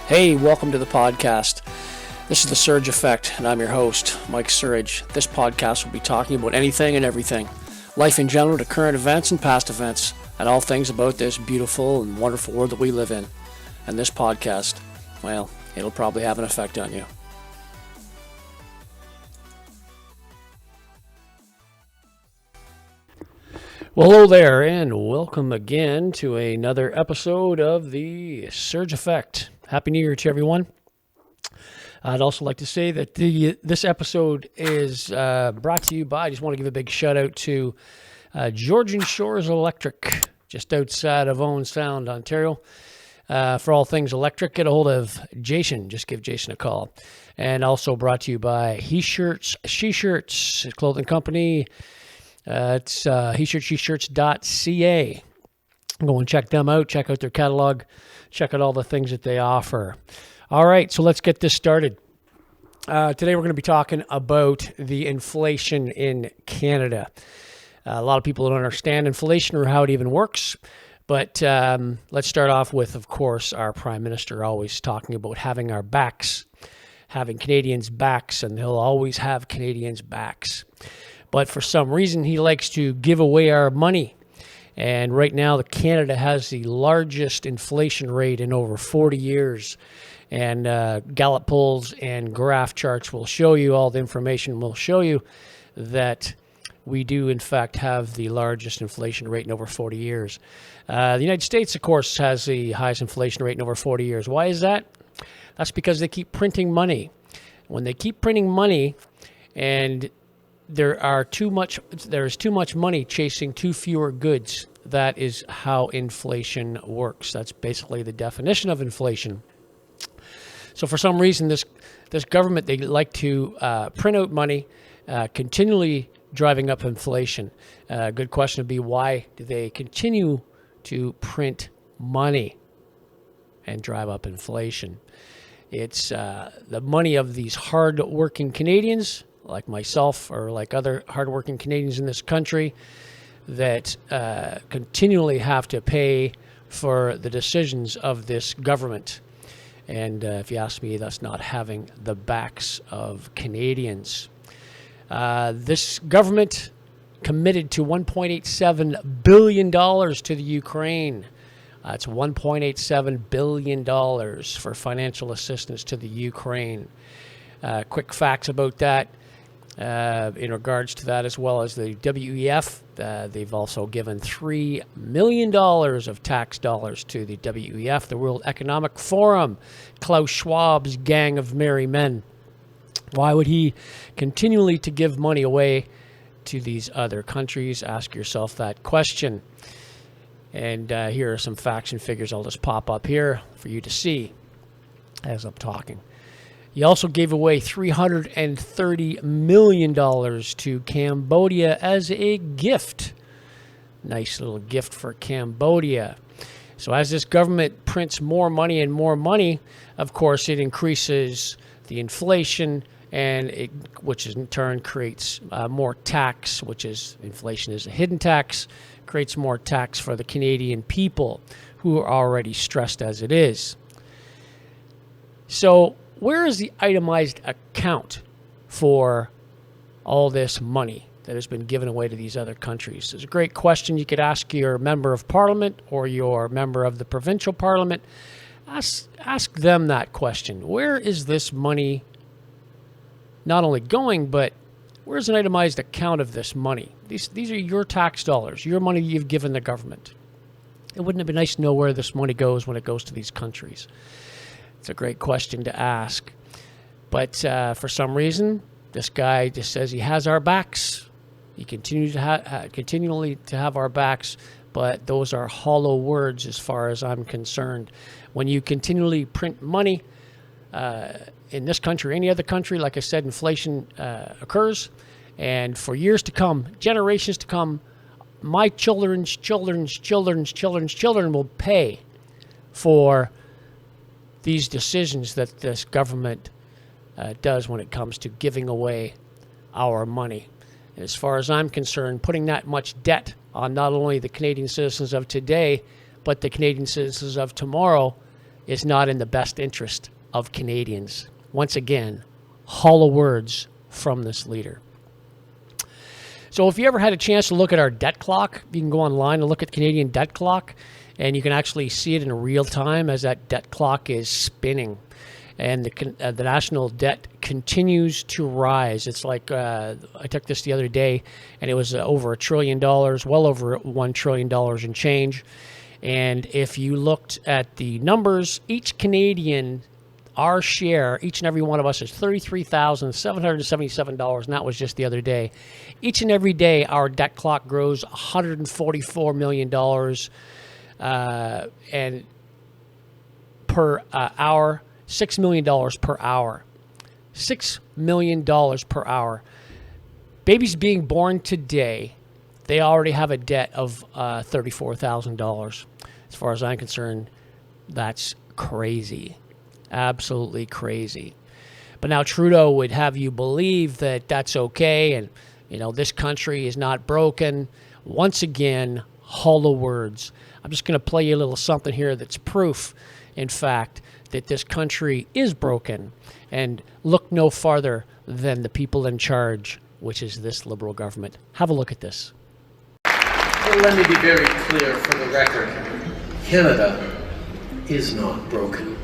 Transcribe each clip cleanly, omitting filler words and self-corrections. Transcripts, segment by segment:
Hey, welcome to the podcast. This is The Surge Effect, and I'm your host, Mike Surge. This podcast will be talking about anything and everything, life in general to current events and past events, and all things about this beautiful and wonderful world that we live in. And this podcast, well, it'll probably have an effect on you. Well, hello there, and welcome again to another episode of The Surge Effect. Happy New Year to everyone. I'd also like to say that this episode is brought to you by, I just want to give a big shout out to Georgian Shores Electric, just outside of Owen Sound, Ontario. For all things electric, get a hold of Jason. Just give Jason a call. And also brought to you by He Shirts, She Shirts, clothing company. It's heshirtsheshirts.ca. Go and check them out. Check out their catalog. Check out all the things that they offer. All right, so let's get this started. Today we're going to be talking about the inflation in Canada. A lot of people don't understand inflation or how it even works. But let's start off with, of course, our Prime Minister always talking about having our backs, having Canadians' backs, and he'll always have Canadians' backs. But for some reason, he likes to give away our money. And right now, Canada has the largest inflation rate in over 40 years. And Gallup polls and graph charts will show you, all the information will show you that we do, in fact, have the largest inflation rate in over 40 years. The United States, of course, has the highest inflation rate in over 40 years. Why is that? That's because they keep printing money. When they keep printing money and there's too much money chasing too fewer goods. That is how inflation works. That's basically the definition of inflation. So for some reason, this government, they like to print out money, continually driving up inflation. Good question would be, why do they continue to print money and drive up inflation? It's the money of these hard-working Canadians, like myself or like other hardworking Canadians in this country, that continually have to pay for the decisions of this government. And if you ask me, that's not having the backs of Canadians. This government committed to $1.87 billion to the Ukraine. It's $1.87 billion for financial assistance to the Ukraine. Quick facts about that. In regards to that, as well as the WEF, they've also given $3 million of tax dollars to the WEF, the World Economic Forum, Klaus Schwab's gang of merry men. Why would he continually to give money away to these other countries? Ask yourself that question. And here are some facts and figures I'll just pop up here for you to see as I'm talking. He also gave away $330 million to Cambodia as a gift. Nice little gift for Cambodia. So as this government prints more money and more money, of course, it increases the inflation, and which in turn creates more tax, which is, inflation is a hidden tax, creates more tax for the Canadian people who are already stressed as it is. So where is the itemized account for all this money that has been given away to these other countries? It's a great question. You could ask your member of parliament or your member of the provincial parliament. Ask them that question. Where is this money not only going, but where's an itemized account of this money? These are your tax dollars, your money you've given the government. It wouldn't it be nice to know where this money goes when it goes to these countries? It's a great question to ask. But for some reason, this guy just says he has our backs. He continually to have our backs, but those are hollow words as far as I'm concerned. When you continually print money in this country or any other country, like I said, inflation occurs. And for years to come, generations to come, my children's children will pay for these decisions that this government does when it comes to giving away our money. And as far as I'm concerned, putting that much debt on not only the Canadian citizens of today, but the Canadian citizens of tomorrow is not in the best interest of Canadians. Once again, hollow words from this leader. So if you ever had a chance to look at our debt clock, you can go online and look at the Canadian debt clock, and you can actually see it in real time as that debt clock is spinning. And the national debt continues to rise. It's like, I took this the other day, and it was over $1 trillion, well over $1 trillion in change. And if you looked at the numbers, each Canadian, our share, each and every one of us, is $33,777, and that was just the other day. Each and every day, our debt clock grows $144 million and per hour, $6 million per hour. $6 million per hour. Babies being born today, they already have a debt of $34,000. As far as I'm concerned, that's crazy. Absolutely crazy. But now Trudeau would have you believe that that's okay, and this country is not broken. Once again, hollow words. I'm just going to play you a little something here that's proof, in fact, that this country is broken. And look no farther than the people in charge, which is this Liberal government. Have a look at this. Well, let me be very clear for the record. Canada is not broken.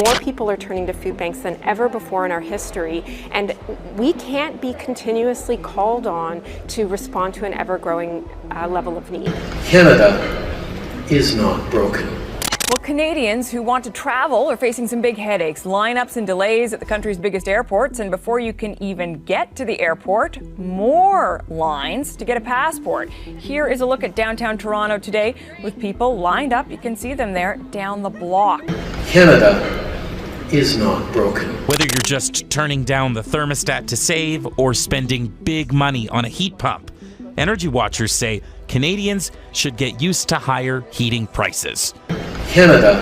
More people are turning to food banks than ever before in our history, and we can't be continuously called on to respond to an ever-growing level of need. Canada is not broken. Well, Canadians who want to travel are facing some big headaches, lineups and delays at the country's biggest airports, and before you can even get to the airport, more lines to get a passport. Here is a look at downtown Toronto today with people lined up. You can see them there down the block. Canada is not broken. Whether you're just turning down the thermostat to save or spending big money on a heat pump, energy watchers say Canadians should get used to higher heating prices. Canada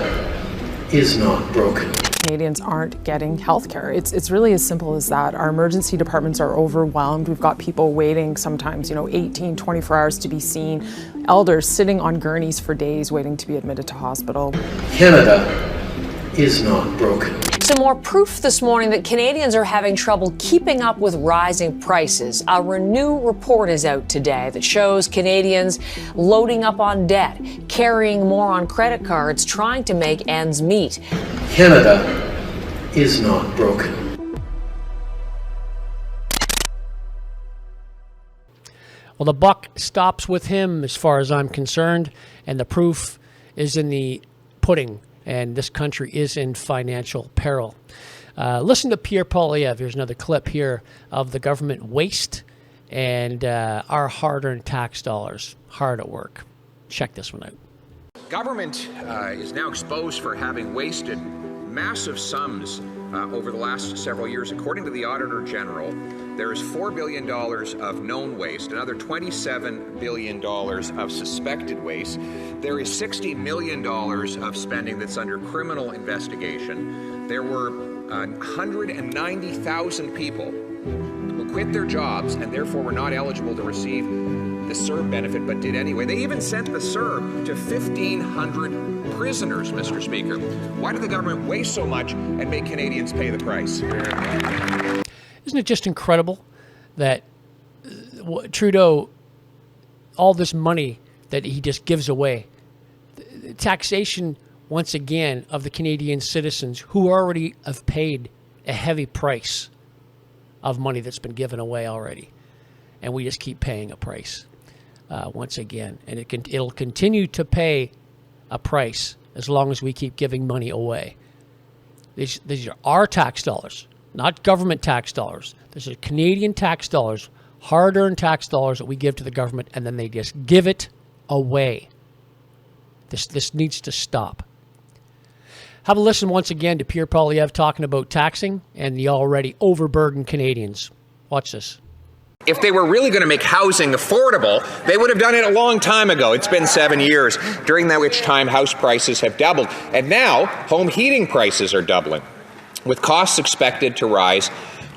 is not broken. Canadians aren't getting health care. It's really as simple as that. Our emergency departments are overwhelmed. We've got people waiting sometimes, 18, 24 hours to be seen. Elders sitting on gurneys for days waiting to be admitted to hospital. Canada is not broken. Some more proof this morning that Canadians are having trouble keeping up with rising prices. A Renew report is out today that shows Canadians loading up on debt, carrying more on credit cards, trying to make ends meet. Canada is not broken. Well, the buck stops with him as far as I'm concerned, and the proof is in the pudding. And this country is in financial peril. Listen to Pierre Poilievre. Here's another clip here of the government waste and our hard-earned tax dollars hard at work. Check this one out. Government is now exposed for having wasted massive sums over the last several years. According to the Auditor General, there is $4 billion of known waste, another $27 billion of suspected waste. There is $60 million of spending that's under criminal investigation. There were 190,000 people who quit their jobs and therefore were not eligible to receive the CERB benefit, but did anyway. They even sent the CERB to 1,500 prisoners, Mr. Speaker. Why did the government waste so much and make Canadians pay the price? Isn't it just incredible that Trudeau, all this money that he just gives away, taxation, once again, of the Canadian citizens who already have paid a heavy price of money that's been given away already. And we just keep paying a price once again. And it'll continue to pay a price as long as we keep giving money away. These are our tax dollars, not government tax dollars. These are Canadian tax dollars, hard-earned tax dollars that we give to the government, and then they just give it away. This needs to stop. Have a listen once again to Pierre Poilievre talking about taxing and the already overburdened Canadians. Watch this. If they were really going to make housing affordable, they would have done it a long time ago. It's been 7 years, during that which time house prices have doubled. And now home heating prices are doubling, with costs expected to rise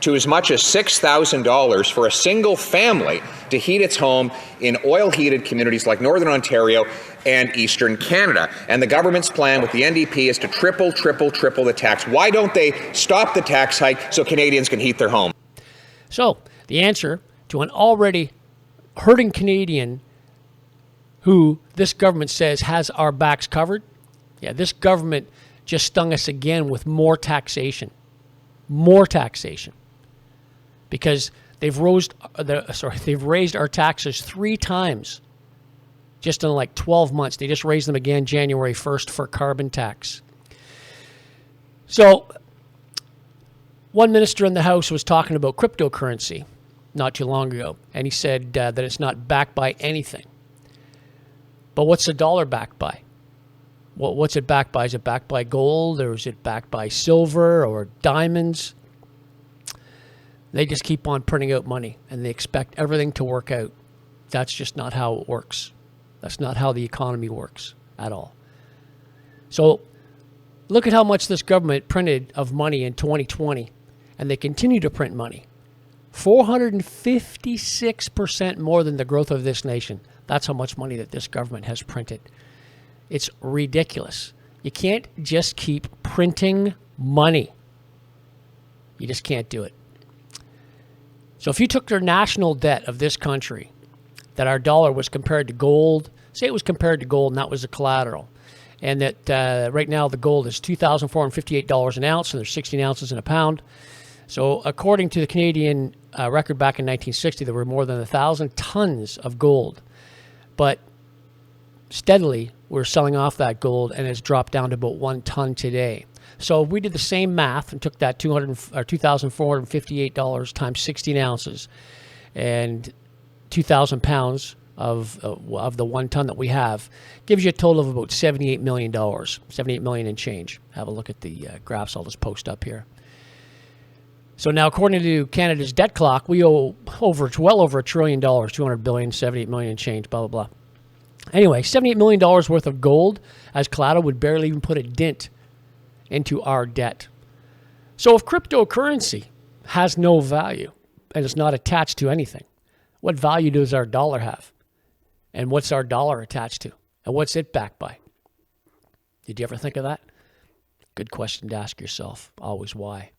to as much as $6,000 for a single family to heat its home in oil-heated communities like Northern Ontario and Eastern Canada. And the government's plan with the NDP is to triple the tax. Why don't they stop the tax hike so Canadians can heat their home? So the answer to an already hurting Canadian who this government says has our backs covered, yeah, this government just stung us again with more taxation. More taxation. Because they've raised our taxes 3 times just in like 12 months. They just raised them again January 1st for carbon tax. So one minister in the House was talking about cryptocurrency not too long ago, and he said that it's not backed by anything. But what's the dollar backed by? Well, what's it backed by? Is it backed by gold, or is it backed by silver or diamonds? They just keep on printing out money, and they expect everything to work out. That's just not how it works. That's not how the economy works at all. So look at how much this government printed of money in 2020, and they continue to print money. 456% more than the growth of this nation. That's how much money that this government has printed. It's ridiculous. You can't just keep printing money. You just can't do it. So if you took the national debt of this country, that our dollar was compared to gold, say it was compared to gold and that was the collateral, and that right now the gold is $2,458 an ounce and there's 16 ounces in a pound. So according to the Canadian record back in 1960, there were more than 1,000 tons of gold. But steadily, we're selling off that gold, and it's dropped down to about 1 ton today. So if we did the same math and took that $2,458 times 16 ounces and 2,000 pounds of the 1 ton that we have, gives you a total of about $78 million, $78 million and change. Have a look at the graphs I'll just post up here. So now, according to Canada's debt clock, we owe well over $1 trillion, $200 billion, $78 million and change, blah, blah, blah. Anyway, $78 million worth of gold as collateral would barely even put a dent into our debt. So if cryptocurrency has no value and is not attached to anything, what value does our dollar have? And what's our dollar attached to? And what's it backed by? Did you ever think of that? Good question to ask yourself. Always why.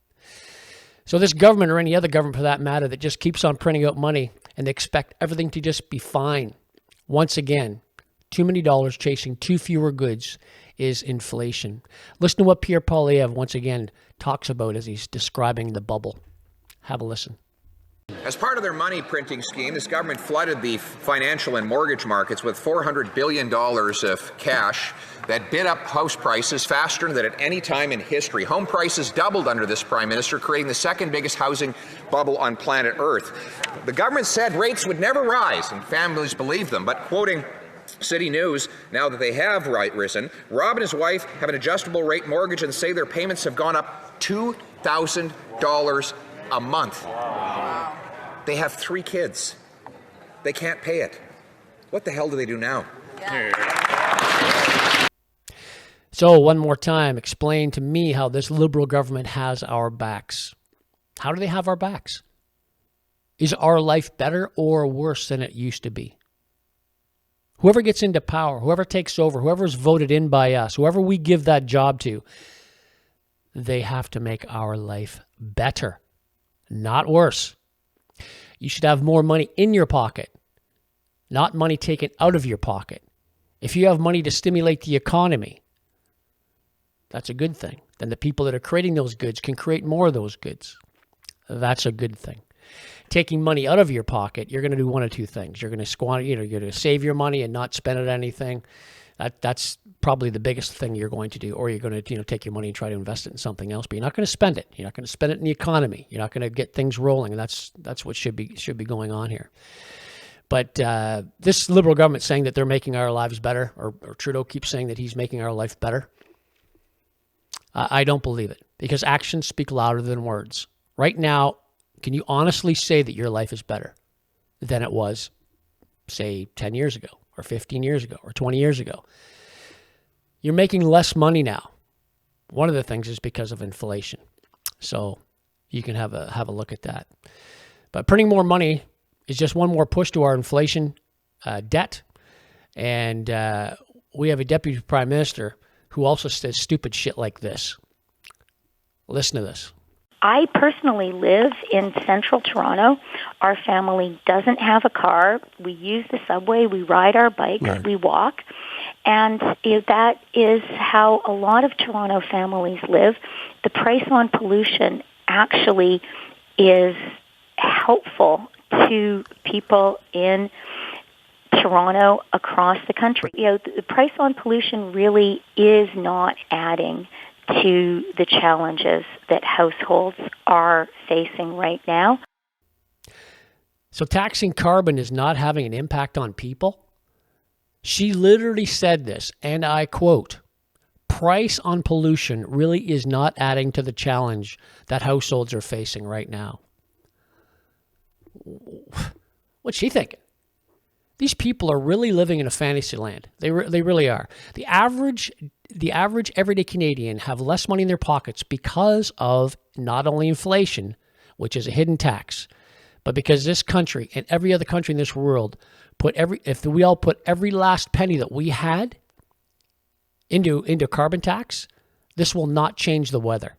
So this government, or any other government for that matter, that just keeps on printing out money and they expect everything to just be fine. Once again, too many dollars chasing too fewer goods is inflation. Listen to what Pierre Poilievre once again talks about as he's describing the bubble. Have a listen. As part of their money printing scheme, this government flooded the financial and mortgage markets with $400 billion of cash that bid up house prices faster than at any time in history. Home prices doubled under this Prime Minister, creating the second biggest housing bubble on planet Earth. The government said rates would never rise, and families believed them. But quoting City News, now that they have risen, Rob and his wife have an adjustable rate mortgage and say their payments have gone up $2,000 a month. Wow. They have 3 kids. They can't pay it. What the hell do they do now? Yeah. So one more time, explain to me how this Liberal government has our backs. How do they have our backs? Is our life better or worse than it used to be? Whoever gets into power, whoever takes over, whoever's voted in by us, whoever we give that job to, they have to make our life better, not worse. You should have more money in your pocket, not money taken out of your pocket. If you have money to stimulate the economy, that's a good thing. Then the people that are creating those goods can create more of those goods. That's a good thing. Taking money out of your pocket, you're going to do one of two things. You're going to squander, you're going to save your money and not spend it on anything. That's probably the biggest thing you're going to do. Or you're going to take your money and try to invest it in something else, but you're not going to spend it. You're not going to spend it in the economy. You're not going to get things rolling. And that's what should be going on here. But this Liberal government saying that they're making our lives better, or Trudeau keeps saying that he's making our life better, I don't believe it, because actions speak louder than words. Right now, can you honestly say that your life is better than it was, say, 10 years ago, or 15 years ago, or 20 years ago? You're making less money now. One of the things is because of inflation. So you can have a look at that. But printing more money is just one more push to our inflation debt. And we have a deputy prime minister who also says stupid shit like this. Listen to this. I personally live in central Toronto. Our family doesn't have a car. We use the subway. We ride our bikes. Right. We walk. And that is how a lot of Toronto families live. The price on pollution actually is helpful to people in Toronto, across the country. The price on pollution really is not adding to the challenges that households are facing right now. So taxing carbon is not having an impact on people? She literally said this, and I quote, "Price on pollution really is not adding to the challenge that households are facing right now." What's she thinking? These people are really living in a fantasy land. They really are. The average everyday Canadian have less money in their pockets because of not only inflation, which is a hidden tax, but because this country and every other country in this world if we all put every last penny that we had into carbon tax, this will not change the weather.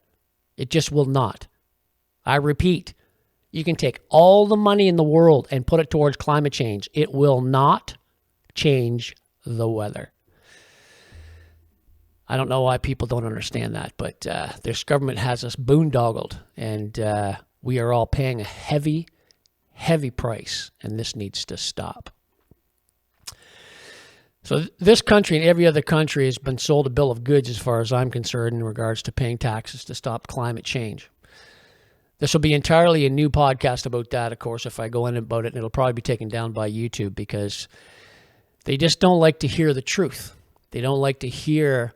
It just will not. I repeat, you can take all the money in the world and put it towards climate change. It will not change the weather. I don't know why people don't understand that, but this government has us boondoggled, and we are all paying a heavy, heavy price, and this needs to stop. So this country and every other country has been sold a bill of goods as far as I'm concerned in regards to paying taxes to stop climate change. This will be entirely a new podcast about that, of course, if I go in about it, and it'll probably be taken down by YouTube because they just don't like to hear the truth. They don't like to hear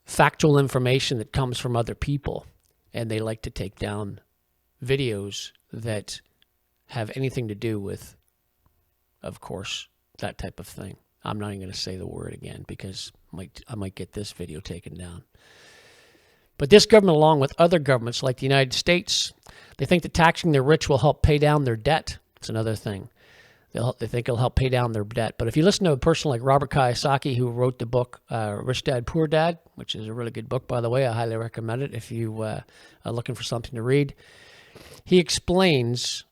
factual information that comes from other people, and they like to take down videos that have anything to do with, of course, that type of thing. I'm not even going to say the word again because I might get this video taken down. But this government, along with other governments like the United States, they think that taxing the rich will help pay down their debt. It's another thing. They think it'll help pay down their debt. But if you listen to a person like Robert Kiyosaki, who wrote the book Rich Dad, Poor Dad, which is a really good book, by the way, I highly recommend it if you are looking for something to read. He explains,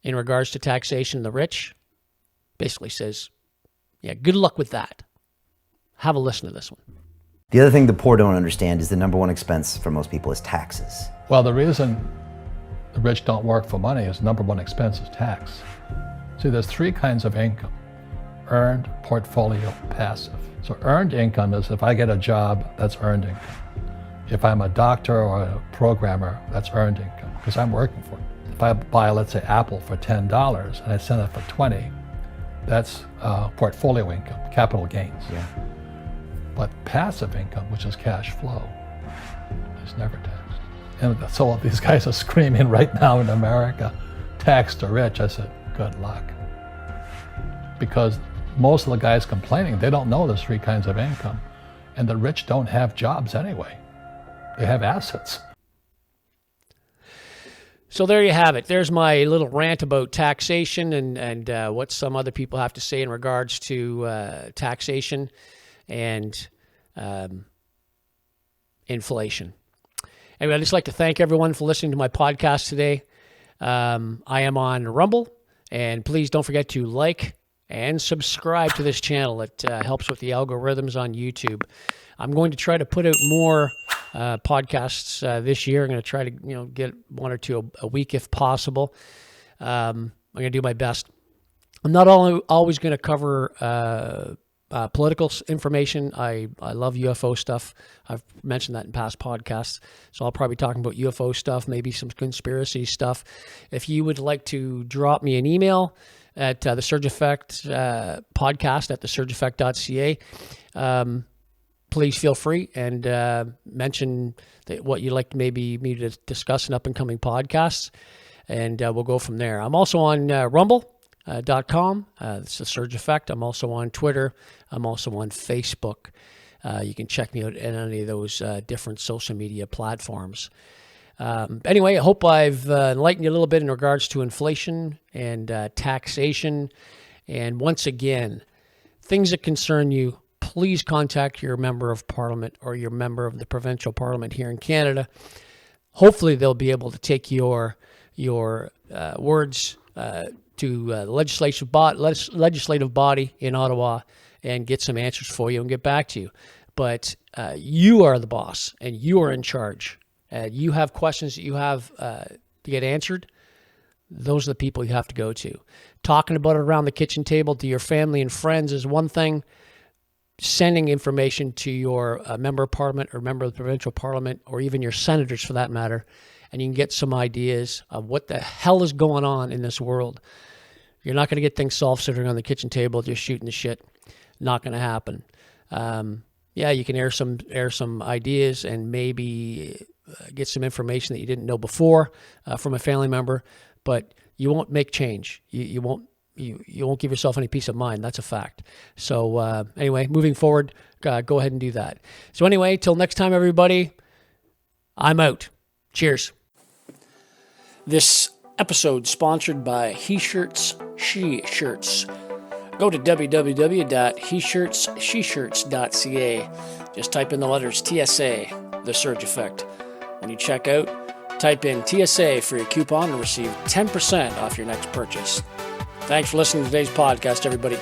in regards to taxation of the rich, basically says, yeah, good luck with that. Have a listen to this one. The other thing the poor don't understand is the number one expense for most people is taxes. Well, the reason the rich don't work for money is number one expense is tax. See, there's three kinds of income: earned, portfolio, passive. So earned income is if I get a job, that's earned income. If I'm a doctor or a programmer, that's earned income because I'm working for it. If I buy, let's say, Apple for $10 and I sell it for $20, that's portfolio income, capital gains. Yeah. But passive income, which is cash flow, is never taxed. And so these guys are screaming right now in America, tax the rich. I said, good luck. Because most of the guys complaining, they don't know there's three kinds of income. And the rich don't have jobs anyway. They have assets. So there you have it. There's my little rant about taxation and what some other people have to say in regards to taxation and inflation. Anyway, I'd just like to thank everyone for listening to my podcast today. I am on Rumble, and please don't forget to like and subscribe to this channel. It helps with the algorithms on YouTube. I'm going to try to put out more podcasts this year. I'm going to try to get one or two a week if possible. I'm going to do my best. I'm not always going to cover political information. I love UFO stuff. I've mentioned that in past podcasts. So I'll probably be talking about UFO stuff, maybe some conspiracy stuff. If you would like to drop me an email at the Surge Effect podcast at thesurgeeffect.ca, please feel free and mention what you'd like maybe me to discuss in up-and-coming podcasts, and we'll go from there. I'm also on Rumble.com. It's the Surge Effect. I'm also on Twitter. I'm also on Facebook. You can check me out at any of those different social media platforms. Anyway, I hope I've enlightened you a little bit in regards to inflation and taxation. And once again, things that concern you, please contact your member of parliament or your member of the provincial parliament here in Canada. Hopefully, they'll be able to take your words to the legislative body in Ottawa and get some answers for you and get back to you. But you are the boss and you are in charge. You have questions that you have to get answered. Those are the people you have to go to. Talking about it around the kitchen table to your family and friends is one thing. Sending information to your member of parliament or member of the provincial parliament or even your senators for that matter, and you can get some ideas of what the hell is going on in this world. You're not going to get things solved sitting on the kitchen table just shooting the shit. Not going to happen. Yeah, you can air some ideas and maybe get some information that you didn't know before from a family member, but you won't make change. You won't give yourself any peace of mind. That's a fact. So anyway, moving forward, go ahead and do that. So anyway, till next time, everybody, I'm out. Cheers. This episode sponsored by He Shirts, She Shirts. Go to www.heshirtssheshirts.ca. Just type in the letters TSA, The Surge Effect. When you check out, type in TSA for your coupon and receive 10% off your next purchase. Thanks for listening to today's podcast, everybody.